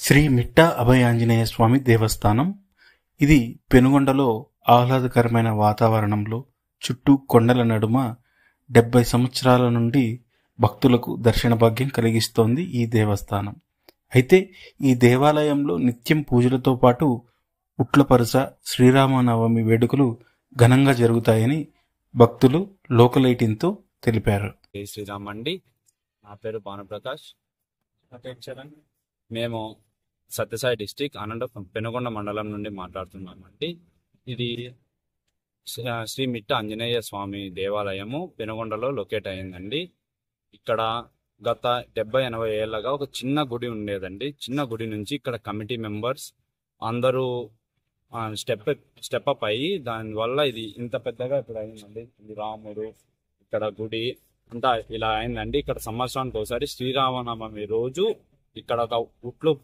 శ్రీ మిట్ట అభయాంజనేయ స్వామి దేవస్థానం. ఇది పెనుగొండలో ఆహ్లాదకరమైన వాతావరణంలో చుట్టూ కొండల నడుమ 70 సంవత్సరాల నుండి భక్తులకు దర్శన భాగ్యం కలిగిస్తోంది ఈ దేవస్థానం. అయితే ఈ దేవాలయంలో నిత్యం పూజలతో పాటు ఉట్లపరుస శ్రీరామనవమి వేడుకలు ఘనంగా జరుగుతాయని భక్తులు లోకల్ 18తో తెలిపారు. జై శ్రీరామ్ అండి. నా పేరు భానుప్రకాష్. మేము సత్యసాయి డిస్టిక్ అనంతపురం పెనుగొండ మండలం నుండి మాట్లాడుతున్నామండి. ఇది శ్రీ మిట్ట ఆంజనేయ స్వామి దేవాలయము పెనుగొండలో లొకేట్ అయిందండి. ఇక్కడ గత 70-80 ఏళ్ళగా ఒక చిన్న గుడి ఉండేదండి. చిన్న గుడి నుంచి ఇక్కడ కమిటీ మెంబర్స్ అందరూ స్టెప్ అప్ అయ్యి దానివల్ల ఇది ఇంత పెద్దగా ఇప్పుడు అయిందండి. ఇది రాముడు ఇక్కడ గుడి అంతా ఇలా అయిందండి. ఇక్కడ సంవత్సరానికి ఒకసారి శ్రీరామనవమి రోజు ఇక్కడ ఒక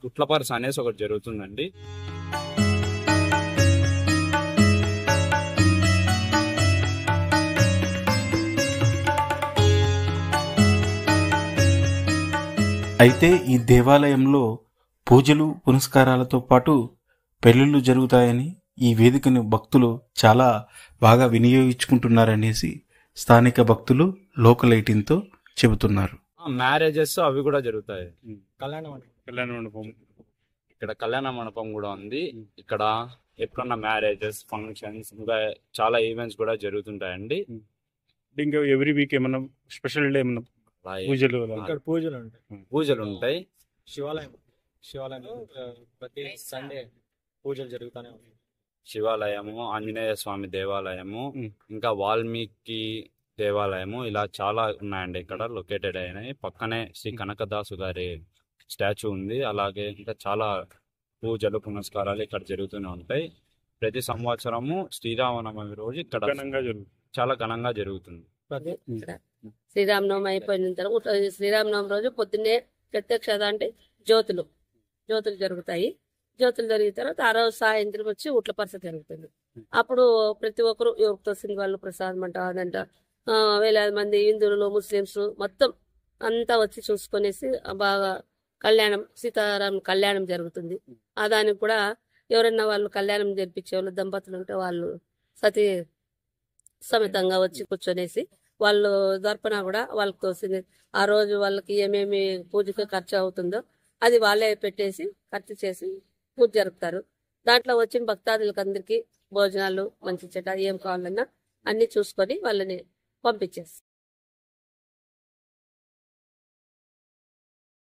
ఉట్లపరస అనేసి ఒకటి జరుగుతుందండి. అయితే ఈ దేవాలయంలో పూజలు పునస్కారాలతో పాటు పెళ్లిళ్ళు జరుగుతాయని, ఈ వేదికను భక్తులు చాలా బాగా వినియోగించుకుంటున్నారనేసి స్థానిక భక్తులు లోకల్ 18తో చెబుతున్నారు. మ్యారేజెస్ అవి కూడా జరుగుతాయి. కళ్యాణ మండపం ఇక్కడ కళ్యాణ మండపం కూడా ఉంది. ఇక్కడ ఎప్పుడన్నా మ్యారేజెస్, ఫంక్షన్స్, ఇంకా చాలా ఈవెంట్స్ కూడా జరుగుతుంటాయండి. ఇంకా ఎవ్రీ వీక్ ఏమన్నా స్పెషల్ డే ఏమన్నా పూజలు పూజలు ఉంటాయి. శివాలయం ప్రతి సండే పూజలు జరుగుతానే ఉంటాయి. శివాలయము, ఆంజనేయ స్వామి దేవాలయము, ఇంకా వాల్మీకి దేవాలయము, ఇలా చాలా ఉన్నాయండి ఇక్కడ లొకేటెడ్ అయినాయి. పక్కనే శ్రీ కనకదాసు గారి స్టాచ్యూ ఉంది. అలాగే ఇంకా చాలా పూజలు పునస్కారాలు ఇక్కడ జరుగుతూనే ఉంటాయి. ప్రతి సంవత్సరము శ్రీరామనవమి రోజు ఇక్కడ చాలా ఘనంగా జరుగుతుంది. శ్రీరామనవమి అయిపోయిన తర్వాత శ్రీరామనవమి రోజు పొద్దున్నే ప్రత్యక్ష అంటే జ్యోతులు జరుగుతాయి. జ్యోతులు జరిగిన తర్వాత ఆ రోజు సాయంత్రం వచ్చి ఉట్లపరస జరుగుతుంది. అప్పుడు ప్రతి ఒక్కరు ఎవరితో సింగ్ వాళ్ళు ప్రసాదం అంట అదంట వేలాది మంది హిందువులు, ముస్లిమ్స్ మొత్తం అంతా వచ్చి చూసుకునేసి బాగా కళ్యాణం, సీతారాం కళ్యాణం జరుగుతుంది. ఆ దానికి కూడా ఎవరన్నా వాళ్ళు కళ్యాణం జరిపించే వాళ్ళు దంపతులు ఉంటే వాళ్ళు సతీ సమేతంగా వచ్చి కూర్చొనేసి వాళ్ళు దర్పణ కూడా వాళ్ళకి తోసింది. ఆ రోజు వాళ్ళకి ఏమేమి పూజకి ఖర్చు అవుతుందో అది వాళ్ళే పెట్టేసి ఖర్చు చేసి పూజ జరుపుతారు. దాంట్లో వచ్చిన భక్తాదులకు అందరికీ భోజనాలు, మంచి చెడ్డ ఏం కావాలన్నా అన్ని చూసుకొని వాళ్ళని పంపించేస్తారు.